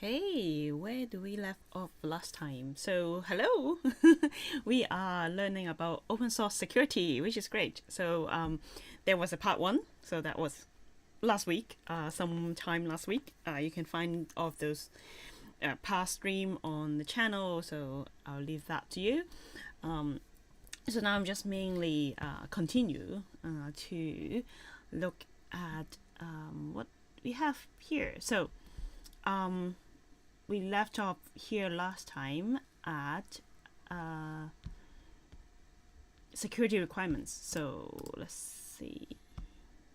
Okay, where do we left off last time? So, hello! We are learning about open source security, which is great. So, there was a part one, so that was last week, sometime last week. You can find all of those past stream on the channel, so I'll leave that to you. So now I'm just mainly continue to look at what we have here. So, we left off here last time at security requirements. So let's see.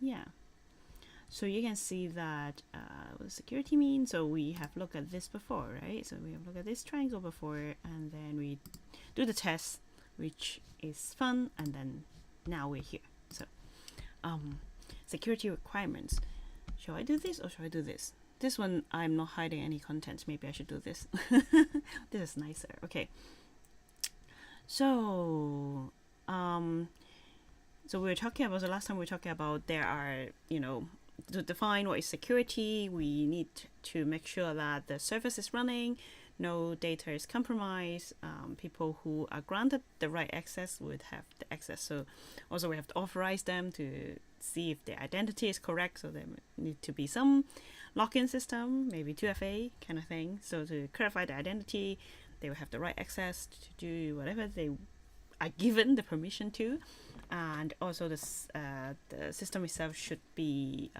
Yeah. So you can see that what does security mean? So we have looked at this before, right? So we have looked at this triangle before, and then we do the test, which is fun, and then now we're here. So security requirements. Shall I do this or shall I do this? This one, I'm not hiding any content. Maybe I should do this. This is nicer. Okay. So, so we were talking about, the last time we were talking about there are, to define what is security, we need to make sure that the service is running, no data is compromised, people who are granted the right access would have the access. So also we have to authorize them to see if their identity is correct. So there need to be some login system, maybe 2FA kind of thing. So to clarify the identity, they will have the right access to do whatever they are given the permission to, and also the system itself should be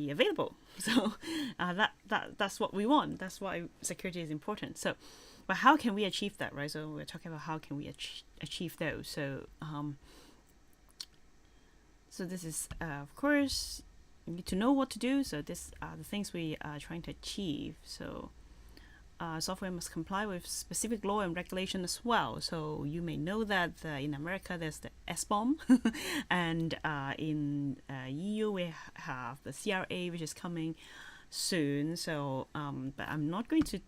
available. So that's what we want. That's why security is important. So, but how can we achieve that, right? So we're talking about how can we achieve those. So so this is of course you need to know what to do. So this are the things we are trying to achieve. So software must comply with specific law and regulation as well. So you may know that in America there's the SBOM, and in EU we have the CRA, which is coming soon. So, but I'm not going to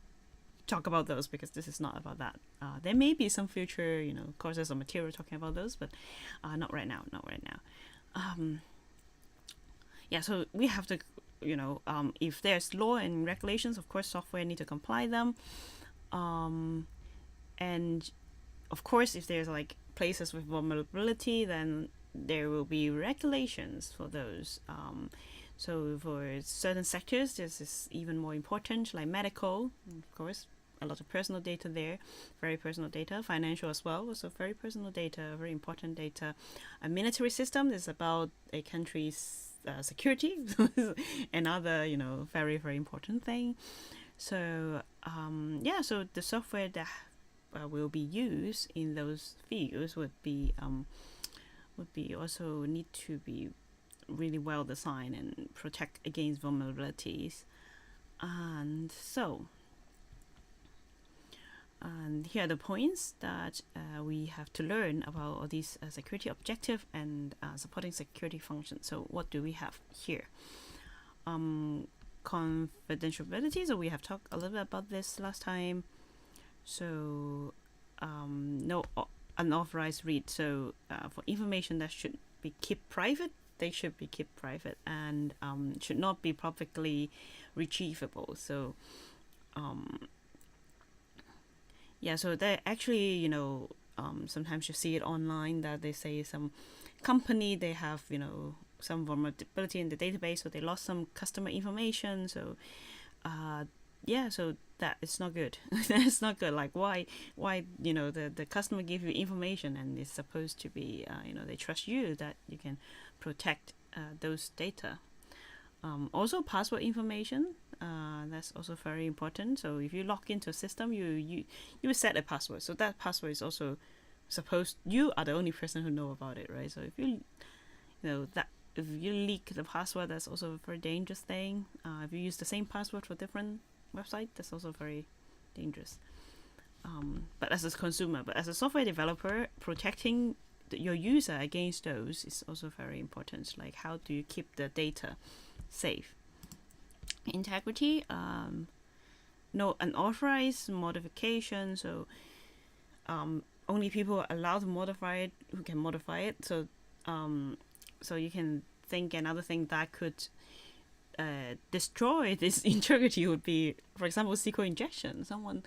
talk about those because this is not about that. There may be some future, courses or material talking about those, but not right now. Not right now. Yeah, so we have to. If there's law and regulations, of course, software need to comply them. And of course, if there's like places with vulnerability, then there will be regulations for those. So for certain sectors, this is even more important, like medical, of course, a lot of personal data there, very personal data, financial as well, also very personal data, very important data. A military system is about a country's security, another very very important thing. So so the software that will be used in those fields would be also need to be really well designed and protect against vulnerabilities. And so and here are the points that we have to learn about all these security objective and supporting security functions. So what do we have here? Confidentiality. So we have talked a little bit about this last time. So no unauthorized read. So for information that should be kept private, they should be kept private and should not be publicly retrievable. So yeah, so they actually, sometimes you see it online that they say some company, they have, some vulnerability in the database, so they lost some customer information. So, so that is not good. That's not good. Like why, the customer give you information and it's supposed to be, they trust you that you can protect those data. Also password information, that's also very important. So if you log into a system, you will set a password. So that password is also supposed, you are the only person who know about it, right? So if if you leak the password, that's also a very dangerous thing. If you use the same password for different website, that's also very dangerous. But as a consumer, but as a software developer, protecting your user against those is also very important. Like how do you keep the data safe? Integrity, no unauthorized modification. So only people are allowed to modify it who can modify it. So so you can think another thing that could destroy this integrity would be, for example, SQL injection. Someone,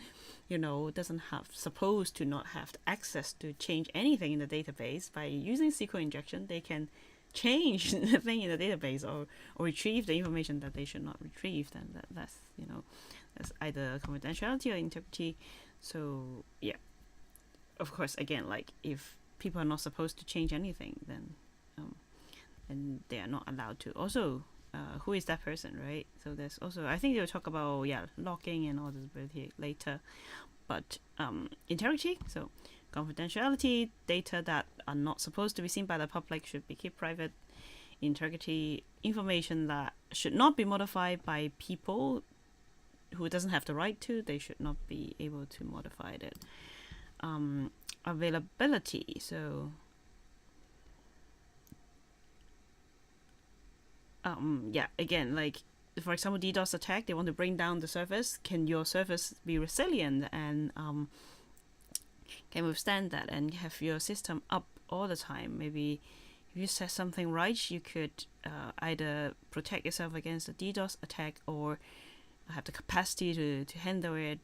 doesn't have supposed to not have access to change anything in the database. By using SQL injection, they can change the thing in the database, or retrieve the information that they should not retrieve. Then that's either confidentiality or integrity. So yeah, of course, again, like if people are not supposed to change anything, then and they are not allowed to. Also, who is that person, right? So there's also, I think they'll talk about logging and all this later, but integrity. So confidentiality, data that are not supposed to be seen by the public should be kept private. Integrity, information that should not be modified by people who doesn't have the right to, they should not be able to modify it. Availability, so again, like for example, DDoS attack, they want to bring down the service. Can your service be resilient and can withstand that and have your system up all the time? Maybe if you set something right, you could either protect yourself against a DDoS attack or have the capacity to handle it.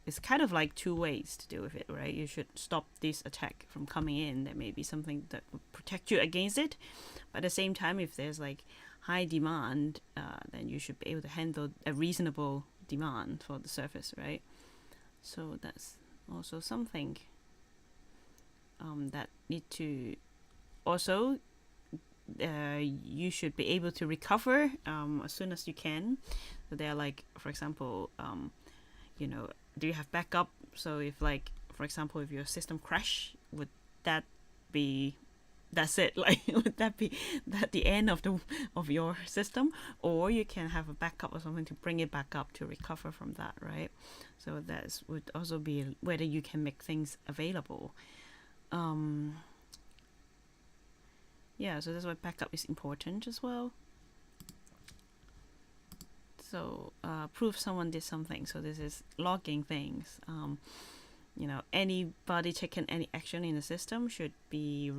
It's kind of like two ways to deal with it, right? You should stop this attack from coming in. There may be something that would protect you against it. But at the same time, if there's like high demand, then you should be able to handle a reasonable demand for the service, right? So that's also something that need to also you should be able to recover as soon as you can. So they're like, for example, do you have backup? So if like, for example, if your system crash, would that be, that's it? Like, would that be the end of your system? Or you can have a backup or something to bring it back up to recover from that, right? So that would also be whether you can make things available. So that's why backup is important as well. So prove someone did something. So this is logging things. Anybody taking any action in the system should be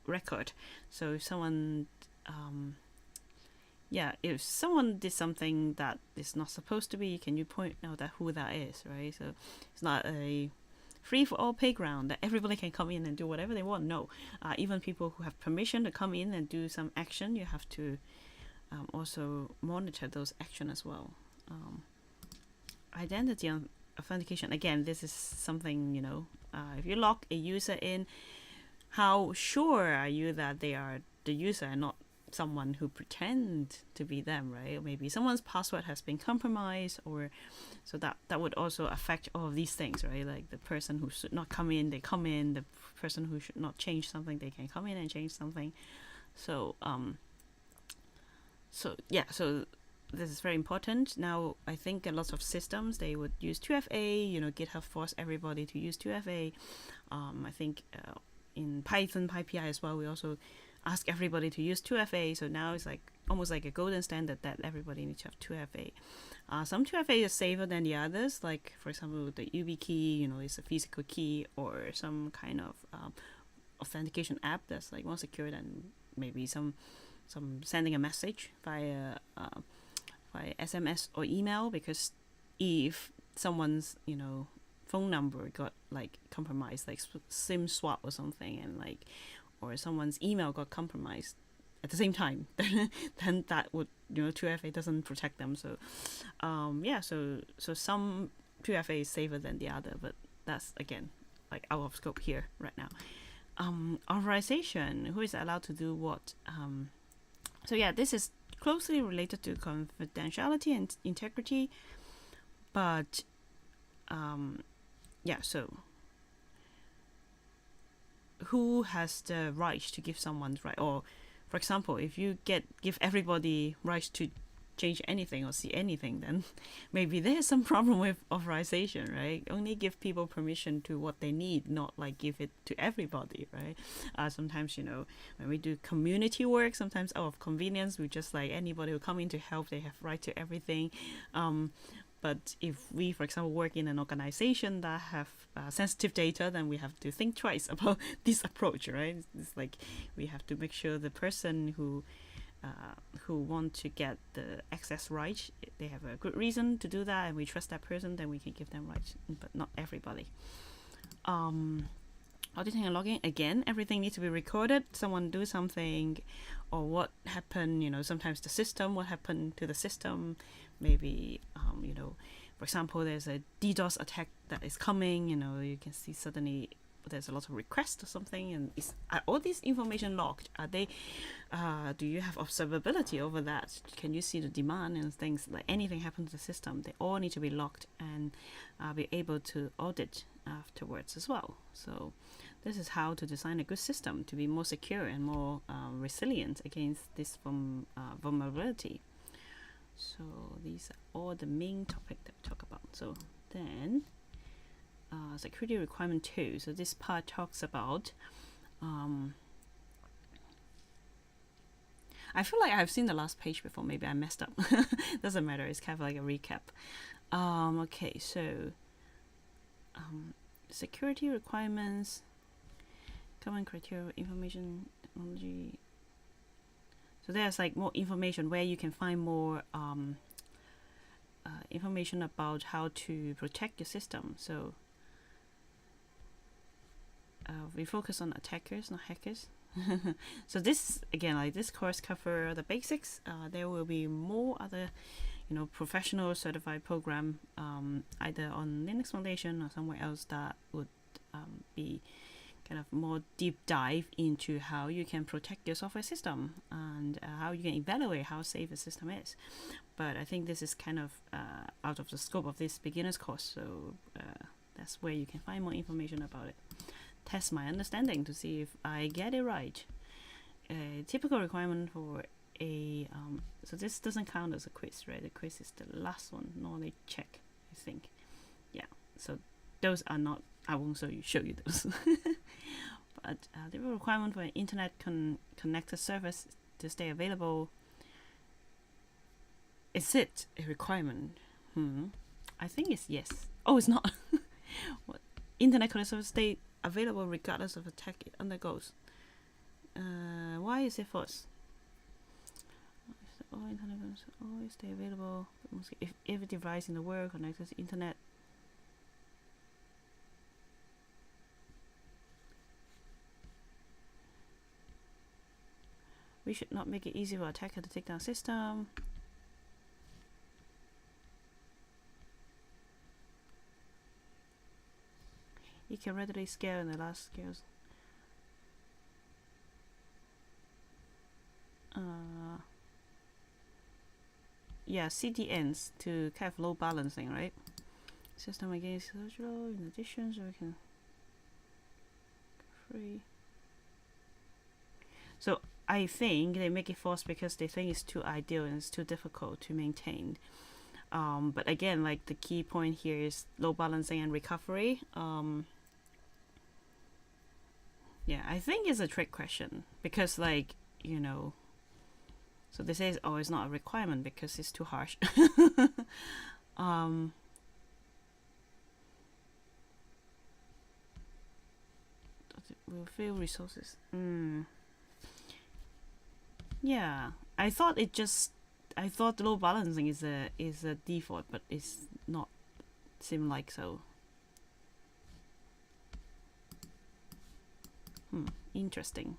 record. So if someone, if someone did something that is not supposed to be, can you point out that who that is, right? So it's not a free for all playground that everybody can come in and do whatever they want. No, even people who have permission to come in and do some action, you have to also monitor those action as well. Identity authentication, again, this is something, if you log a user in, how sure are you that they are the user and not someone who pretend to be them, right? Or maybe someone's password has been compromised, or so that would also affect all of these things, right? Like the person who should not come in, they come in. The person who should not change something, they can come in and change something. So so this is very important. Now, I think a lot of systems, they would use 2FA, GitHub forced everybody to use 2FA. I think in Python, PyPI as well, we also ask everybody to use 2FA. So now it's like almost like a golden standard that everybody needs to have 2FA. Some 2FA is safer than the others. Like, for example, the YubiKey, is a physical key, or some kind of authentication app that's like more secure than maybe some sending a message via SMS or email, because if someone's phone number got like compromised, like SIM swap or something, and like, or someone's email got compromised at the same time, then that would 2FA doesn't protect them. So so some 2FA is safer than the other, but that's again like out of scope here right now. Authorization, who is allowed to do what? So this is closely related to confidentiality and integrity, but so who has the right to give someone's right? Or for example, if you give everybody rights to change anything or see anything, then maybe there's some problem with authorization, right? Only give people permission to what they need, not like give it to everybody, right? Sometimes, when we do community work, sometimes out of convenience, we just like anybody who come in to help, they have right to everything. But if we, for example, work in an organization that have sensitive data, then we have to think twice about this approach, right? It's like we have to make sure the person who who want to get the access right, they have a good reason to do that, and we trust that person, then we can give them rights, but not everybody. Auditing and logging, again, everything needs to be recorded. Someone do something, or what happened, sometimes the system, what happened to the system, maybe, for example, there's a DDoS attack that is coming, you can see suddenly there's a lot of requests or something, and are all this information logged? Are they, do you have observability over that? Can you see the demand and things, like anything happen to the system? They all need to be logged and be able to audit afterwards as well. So this is how to design a good system to be more secure and more resilient against this vulnerability. So these are all the main topic that we talk about. So then security requirement 2. So this part talks about I feel like I've seen the last page before. Maybe I messed up. Doesn't matter. It's kind of like a recap. Okay, so security requirements, common criteria, information technology. So there's like more information where you can find more information about how to protect your system. So we focus on attackers, not hackers. So this, again, like this course cover the basics. There will be more other, professional certified program, either on Linux Foundation or somewhere else, that would be kind of more deep dive into how you can protect your software system and how you can evaluate how safe a system is. But I think this is kind of out of the scope of this beginner's course, so that's where you can find more information about it. Test my understanding to see if I get it right. A typical requirement for a so this doesn't count as a quiz, right? The quiz is the last one, knowledge check, I think. Yeah, so those are not, I won't show you those. But the requirement for an internet connected service to stay available, is it a requirement? I think it's yes. Oh, it's not. What? Internet connected service stay available regardless of attack it undergoes. Why is it false? All internet always stay available if every device in the world connected to internet. We should not make it easy for attacker to take down system. It can readily scale in the last scales. Yeah, CDNs to kind of load balancing, right? System against social. In addition, so we can free. So I think they make it false because they think it's too ideal and it's too difficult to maintain. But again, like the key point here is load balancing and recovery. Yeah, I think it's a trick question because, like, so they say, oh, it's not a requirement because it's too harsh. Will fail resources. Yeah, I thought the load balancing is a default, but it's not. Seem like so. Interesting.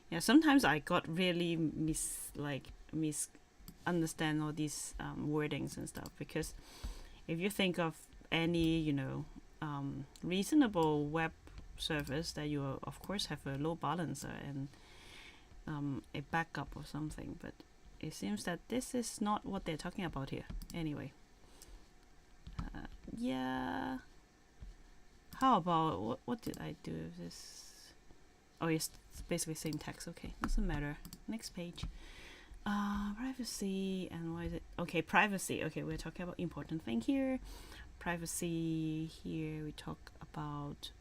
Yeah, sometimes I got really misunderstand all these wordings and stuff, because if you think of any reasonable web service, that you of course have a load balancer and a backup or something, but it seems that this is not what they're talking about here. Anyway, yeah. How about what did I do with this? Oh, yes, it's basically same text. Okay, doesn't matter. Next page. Privacy, and why is it? Okay, privacy. Okay, we're talking about important thing here. Privacy here. We talk about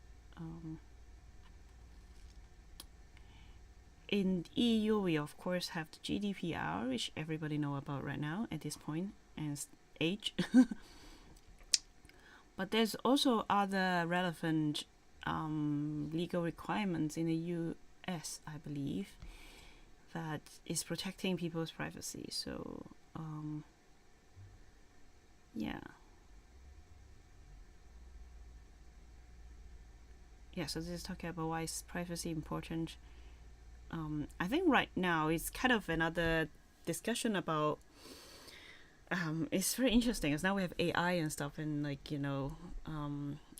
in EU. We of course have the GDPR, which everybody know about right now at this point and age. But there's also other relevant legal requirements in the US, I believe. that is protecting people's privacy. So yeah. Yeah, so this is talking about why is privacy important. I think right now it's kind of another discussion about it's very interesting because now we have AI and stuff, and like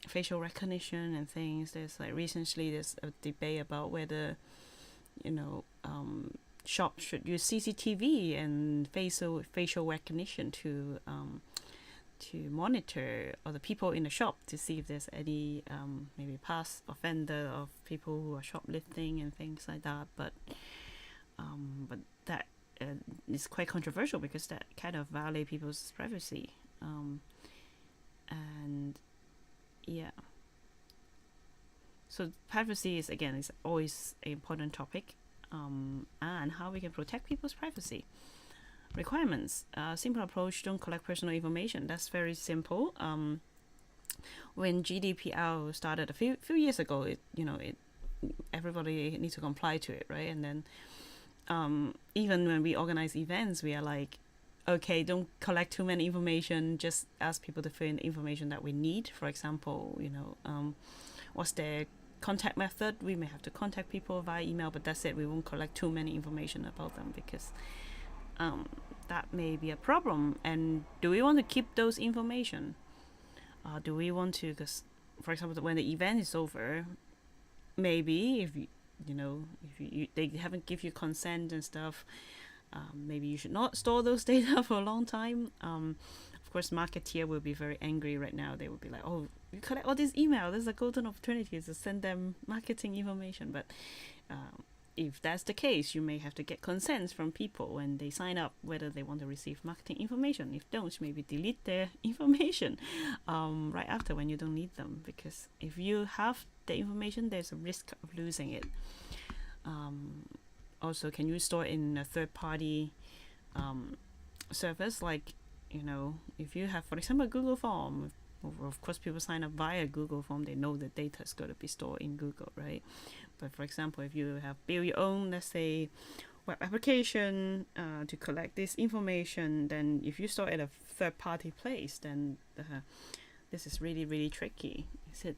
facial recognition and things. There's like recently there's a debate about whether shops should use CCTV and facial recognition to monitor other people in the shop to see if there's any maybe past offender of people who are shoplifting and things like that. But that is quite controversial because that kind of violate people's privacy. And yeah, so privacy is always an important topic, and how we can protect people's privacy. Requirements. Simple approach, don't collect personal information. That's very simple. When GDPR started a few years ago, everybody needs to comply to it, right? And then even when we organize events, we are like, okay, don't collect too many information, just ask people to fill in the information that we need. For example, what's their contact method? We may have to contact people via email, but that's it. We won't collect too many information about them because that may be a problem. And do we want to keep those information? Do we want to, because for example, when the event is over, maybe if they haven't give you consent and stuff, maybe you should not store those data for a long time. Of course, marketeer will be very angry right now. They will be like, oh, you collect all this email, there's a golden opportunity to send them marketing information. But if that's the case, you may have to get consents from people when they sign up whether they want to receive marketing information. If don't, maybe delete their information right after when you don't need them, because if you have the information, there's a risk of losing it. Also, can you store in a third-party service, like if you have, for example, a Google form. Of course, people sign up via Google form, they know the data is going to be stored in Google, right? But for example, if you have built your own, let's say, web application to collect this information, then if you store at a third-party place, then this is really, really tricky. Is it,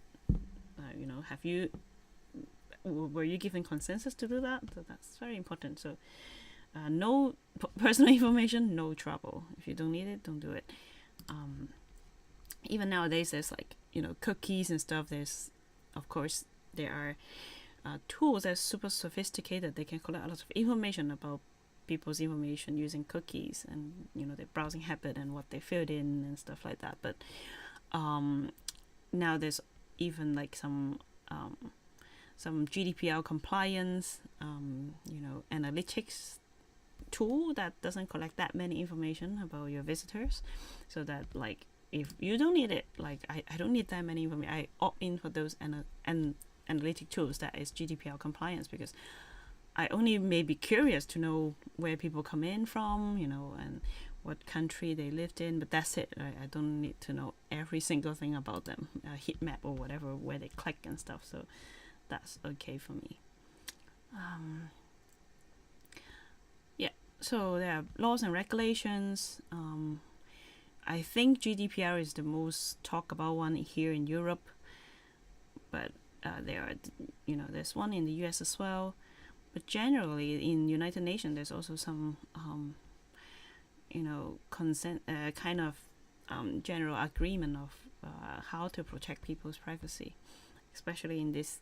were you given consensus to do that? So that's very important. So no personal information, no trouble. If you don't need it, don't do it. Even nowadays, there's like cookies and stuff. There's, of course, there are tools that are super sophisticated. They can collect a lot of information about people's information using cookies and their browsing habit and what they filled in and stuff like that. But now there's even like some GDPR compliance, analytics tool that doesn't collect that many information about your visitors, so that like if you don't need it, like I don't need that many information, I opt in for those analytic tools that is GDPR compliance, because I only may be curious to know where people come in from, and what country they lived in, but that's it. I don't need to know every single thing about them, a heat map or whatever, where they click and stuff. So that's okay for me. So there are laws and regulations. I think GDPR is the most talked about one here in Europe, but there are, there's one in the US as well. But generally, in United Nations, there's also some, consent, kind of general agreement of how to protect people's privacy, especially in this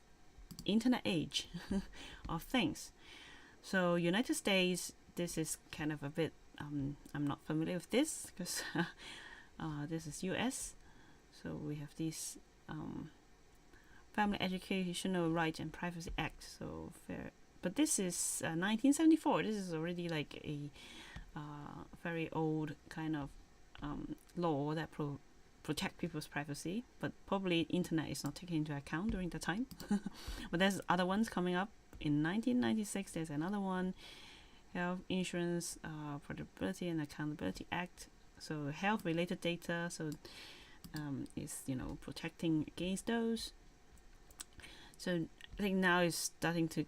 internet age of things. So United States, this is kind of a bit, I'm not familiar with this because this is US. So we have this Family Educational Rights and Privacy Act. So fair. But this is 1974. This is already like a very old kind of law that protect people's privacy. But probably internet is not taken into account during the time. But there's other ones coming up. In 1996, there's another one, Health Insurance Portability and Accountability Act. So health-related data. So is protecting against those. So I think now it's starting to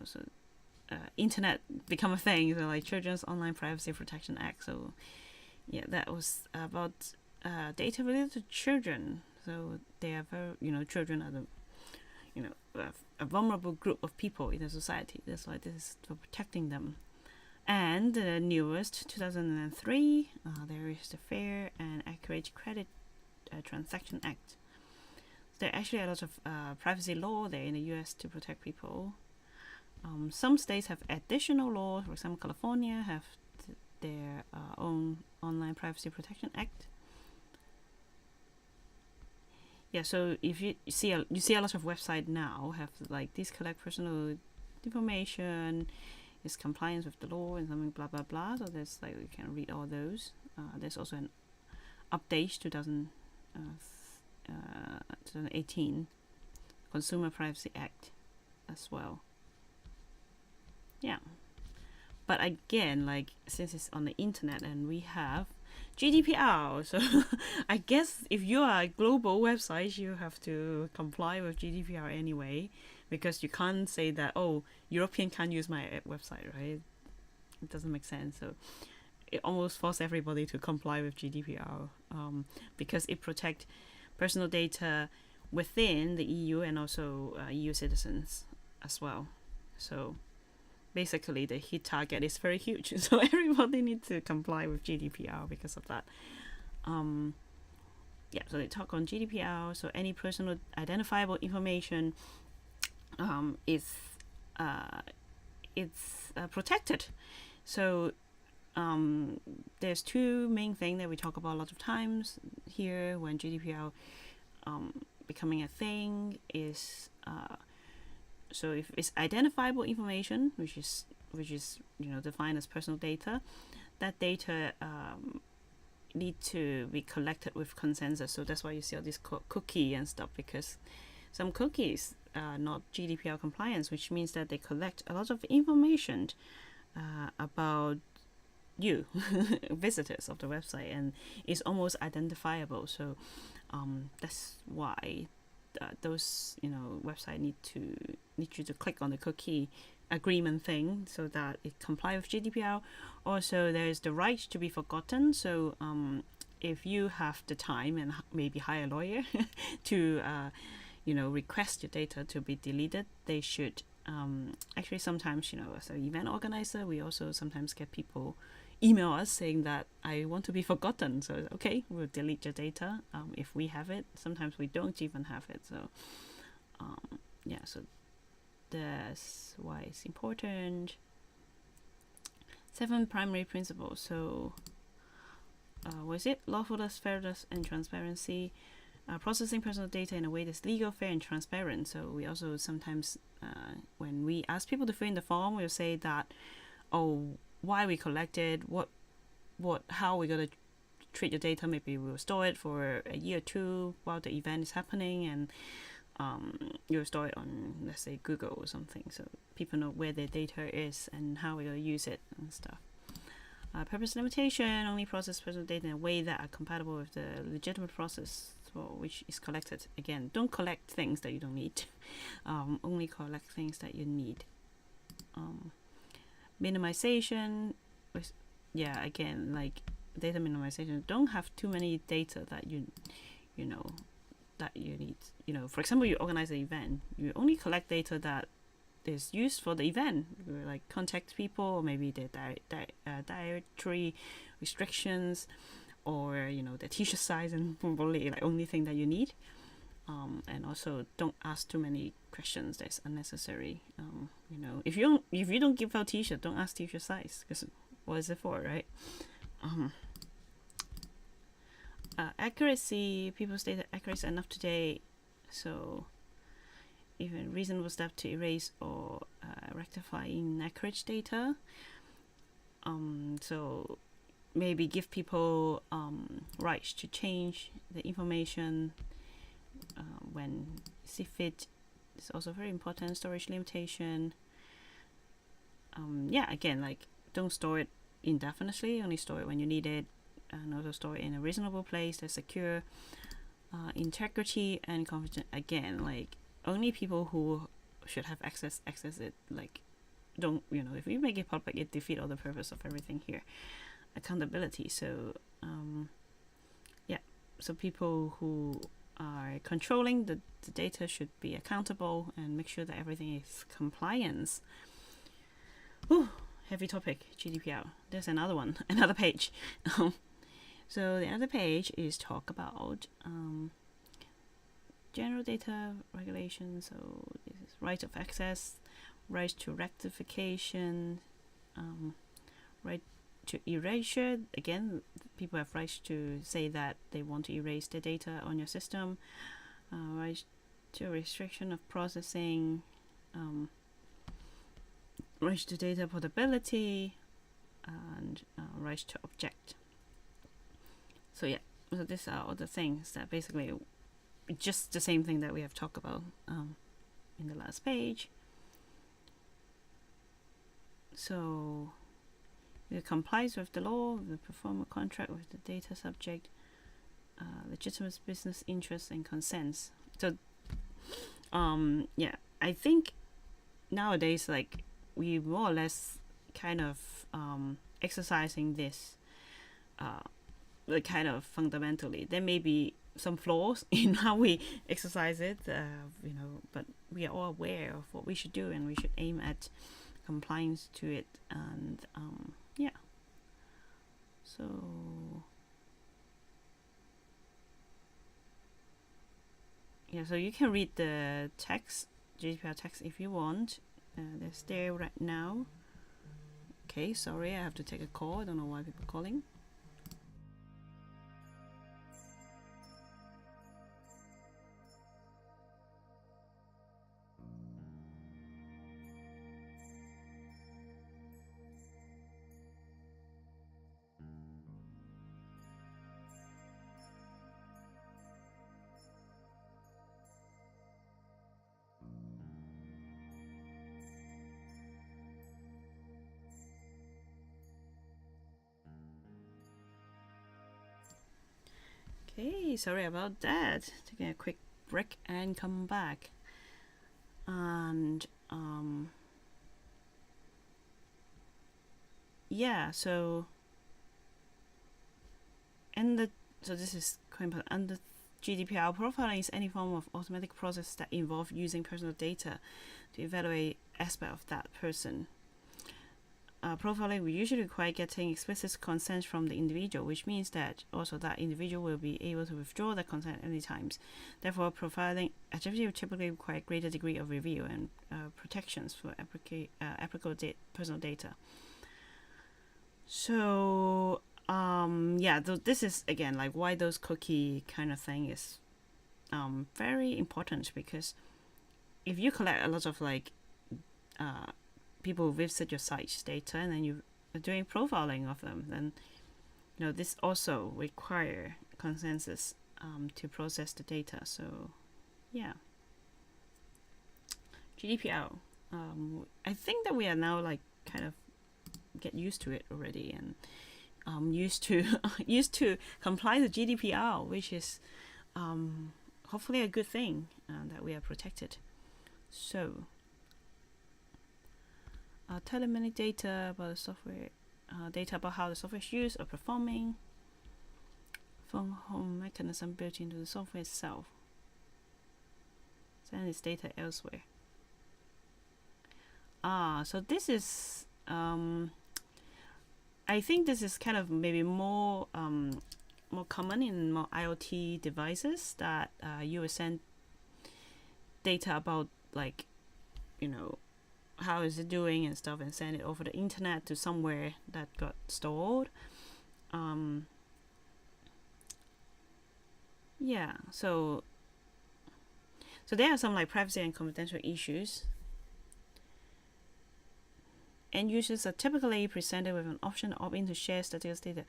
so internet become a thing. So like Children's Online Privacy Protection Act. So yeah, that was about data related to children. So they are very, children are a vulnerable group of people in the society. That's why this is for protecting them. And the newest 2003, there is the Fair and Accurate Credit Transaction Act. There are actually a lot of privacy law there in the US to protect people. Some states have additional laws. For example, California have their own Online Privacy Protection Act. Yeah, so if you see a lot of websites now have like these collect personal information, is compliance with the law and something blah blah blah. So there's like you can read all those. There's also an update 2018 Consumer Privacy Act as well. Yeah, but again, like since it's on the internet and we have GDPR, so I guess if you are a global website, you have to comply with GDPR anyway, because you can't say that, oh, European can't use my website, right? It doesn't make sense. So it almost forces everybody to comply with GDPR, because it protects personal data within the EU and also EU citizens as well. So basically the hit target is very huge, so everybody needs to comply with GDPR because of that. Yeah, so they talk on GDPR. So any personal identifiable information is protected. So there's two main things that we talk about a lot of times here when GDPR becoming a thing is so if it's identifiable information, which is defined as personal data, that data need to be collected with consensus. So that's why you see all this cookie and stuff, because some cookies are not GDPR compliance, which means that they collect a lot of information about you, visitors of the website, and it's almost identifiable. So that's why those website need you to click on the cookie agreement thing so that it complies with GDPR. Also, there is the right to be forgotten. So if you have the time and maybe hire a lawyer to request your data to be deleted, they should actually sometimes as an event organizer, we also sometimes get people email us saying that I want to be forgotten. So okay, we'll delete your data if we have it. Sometimes we don't even have it. So yeah, so that's why it's important. 7 primary principles. So what is it? Lawfulness, fairness, and transparency. Processing personal data in a way that's legal, fair, and transparent. So we also sometimes when we ask people to fill in the form, we'll say that, oh, why we collected, how we're going to treat your data. Maybe we'll store it for a year or two while the event is happening, and you'll store it on, let's say, Google or something, so people know where their data is and how we're going to use it and stuff. Purpose limitation: only process personal data in a way that are compatible with the legitimate process for which is collected. Again, don't collect things that you don't need. Only collect things that you need. Minimization, again, like data minimization. Don't have too many data that you need. For example, you organize an event, you only collect data that is used for the event, like contact people, or maybe their dietary restrictions, or the t-shirt size, and probably like only thing that you need. And also don't ask too many questions that's unnecessary. If you don't give out t-shirt, don't ask t-shirt size, because what is it for, right? Accuracy: people's data accuracy enough today, so even reasonable step to erase or rectify inaccurate data. So maybe give people rights to change the information when see fit. It's also very important. Storage limitation. Again, like don't store it indefinitely. Only store it when you need it, and also store it in a reasonable place that's secure. Integrity and confidence. Again, like only people who should have access it, like don't, if you make it public, it defeats all the purpose of everything here. Accountability. So so people who are controlling the data should be accountable and make sure that everything is compliance. Ooh, heavy topic, GDPR. There's another one, another page. So the other page is talk about general data regulation. So this is right of access, right to rectification, right to erasure. Again, people have rights to say that they want to erase the data on your system. Right to restriction of processing, right to data portability, and right to object. So yeah, so these are all the things that basically just the same thing that we have talked about in the last page. So it complies with the law, the perform a contract with the data subject, legitimate business interests and consents. So I think nowadays, like, we more or less kind of exercising this kind of fundamentally. There may be some flaws in how we exercise it, but we are all aware of what we should do, and we should aim at compliance to it. And so you can read the text, GDPR text, if you want. That's there right now. Okay, sorry, I have to take a call. I don't know why people are calling. Okay, sorry about that. Taking a quick break and come back. And so this is quite important. Under GDPR, profiling is any form of automatic process that involve using personal data to evaluate aspect of that person. Profiling will usually require getting explicit consent from the individual, which means that also that individual will be able to withdraw that consent any times. Therefore, profiling activity will typically require greater degree of review and protections for applicable personal data. So this is again like why those cookie kind of thing is very important, because if you collect a lot of like people visit your site's data and then you are doing profiling of them, then this also require consensus to process the data. So GDPR, I think that we are now like kind of get used to it already, and used to comply to GDPR, which is hopefully a good thing, that we are protected. So telemetry data about the software, data about how the software is used or performing, phone home mechanism built into the software itself, send its data elsewhere. So this is I think this is kind of maybe more common in more IoT devices, that you will send data about, like, how is it doing and stuff, and send it over the internet to somewhere that got stored. So there are some like privacy and confidential issues. End users are typically presented with an option to opt in to share statistics data.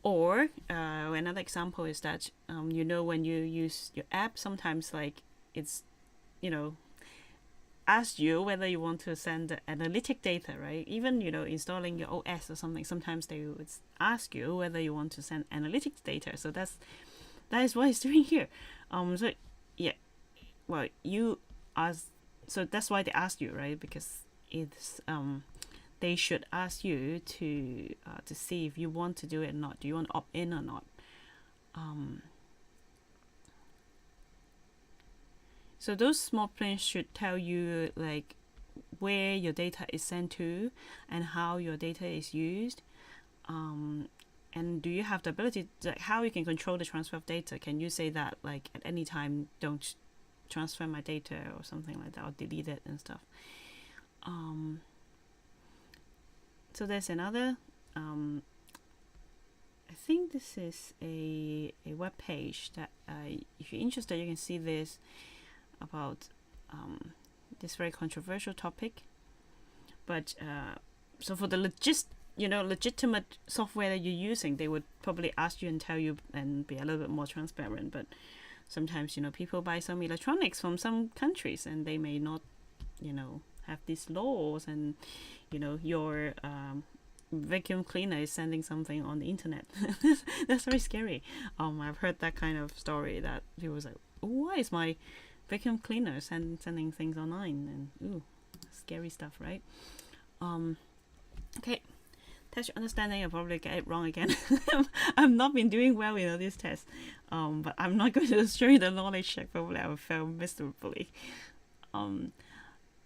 Or another example is that when you use your app, sometimes like it's ask you whether you want to send the analytic data, right? Even installing your OS or something, sometimes they would ask you whether you want to send analytics data. So that is what it's doing here. So that's why they ask you, right? Because it's they should ask you to see if you want to do it or not. Do you want to opt in or not? So those small prints should tell you like where your data is sent to and how your data is used. And do you have the ability to, like, how you can control the transfer of data? Can you say that like at any time don't transfer my data or something like that, or delete it and stuff? So there's another I think this is a web page that if you're interested, you can see this about this very controversial topic. But so for the legitimate software that you're using, they would probably ask you and tell you and be a little bit more transparent. But sometimes people buy some electronics from some countries and they may not have these laws, and your vacuum cleaner is sending something on the internet. That's very scary. I've heard that kind of story that people was like, why is my vacuum cleaner sending things online? And ooh, scary stuff, right? Okay, test your understanding. I'll probably get it wrong again. I've not been doing well in all these tests, but I'm not going to show you the knowledge check. Probably I will fail miserably.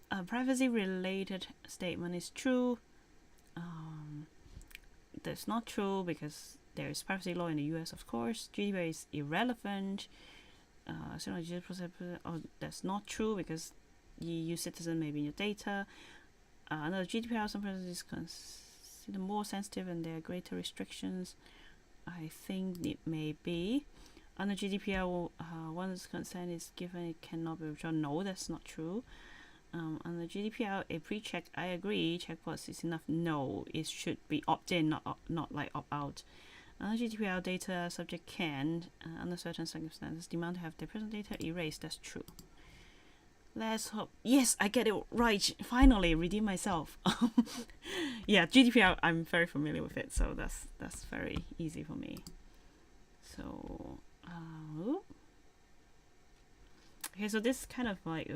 A privacy related statement is true. That's not true because there is privacy law in the US, of course. GDPR is irrelevant. That's not true because EU citizen may be in your data. Another GDPR, some persons is considered more sensitive and there are greater restrictions. I think it may be. Under GDPR, one's consent is given, it cannot be withdrawn. No, that's not true. Under GDPR, a pre-check, I agree, checkbox is enough. No, it should be opt-in, not like opt-out. Under GDPR, data subject can, under certain circumstances, demand to have their personal data erased. That's true. Let's hope. Yes, I get it right. Finally, redeem myself. Yeah, GDPR, I'm very familiar with it, so that's very easy for me. So, okay, so this kind of like,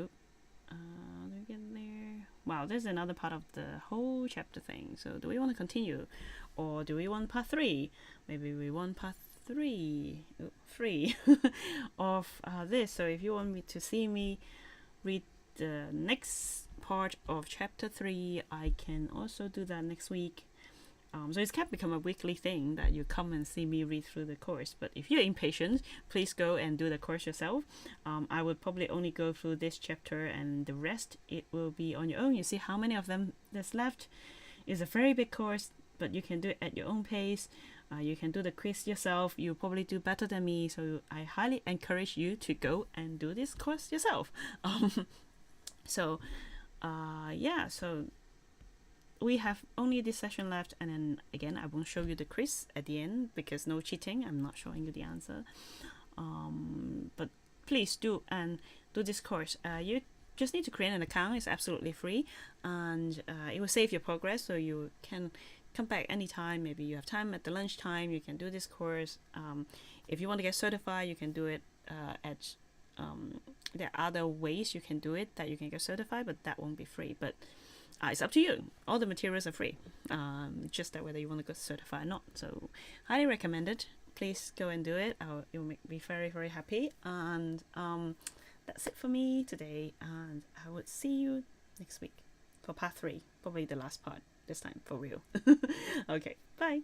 get there. Wow, there's another part of the whole chapter thing. So do we want to continue, or do we want part 3? Maybe we want part 3 of this. So if you want me to see me read the next part of chapter 3, I can also do that next week. So it's kind of become a weekly thing that you come and see me read through the course. But if you're impatient, please go and do the course yourself. I would probably only go through this chapter, and the rest it will be on your own. You see how many of them there's left. It's a very big course, but you can do it at your own pace. You can do the quiz yourself. You'll probably do better than me, so I highly encourage you to go and do this course yourself. So we have only this session left, and then again I won't show you the quiz at the end because no cheating. I'm not showing you the answer. But please do this course. You just need to create an account. It's absolutely free, and it will save your progress, so you can come back anytime. Maybe you have time at the lunchtime, you can do this course. If you want to get certified, you can do it at there are other ways you can do it that you can get certified, but that won't be free. But it's up to you. All the materials are free, just that whether you want to get certified or not. So highly recommended. Please go and do it. It will make me very, very happy. And that's it for me today, and I would see you next week for part 3, probably the last part this time for real. Okay, bye.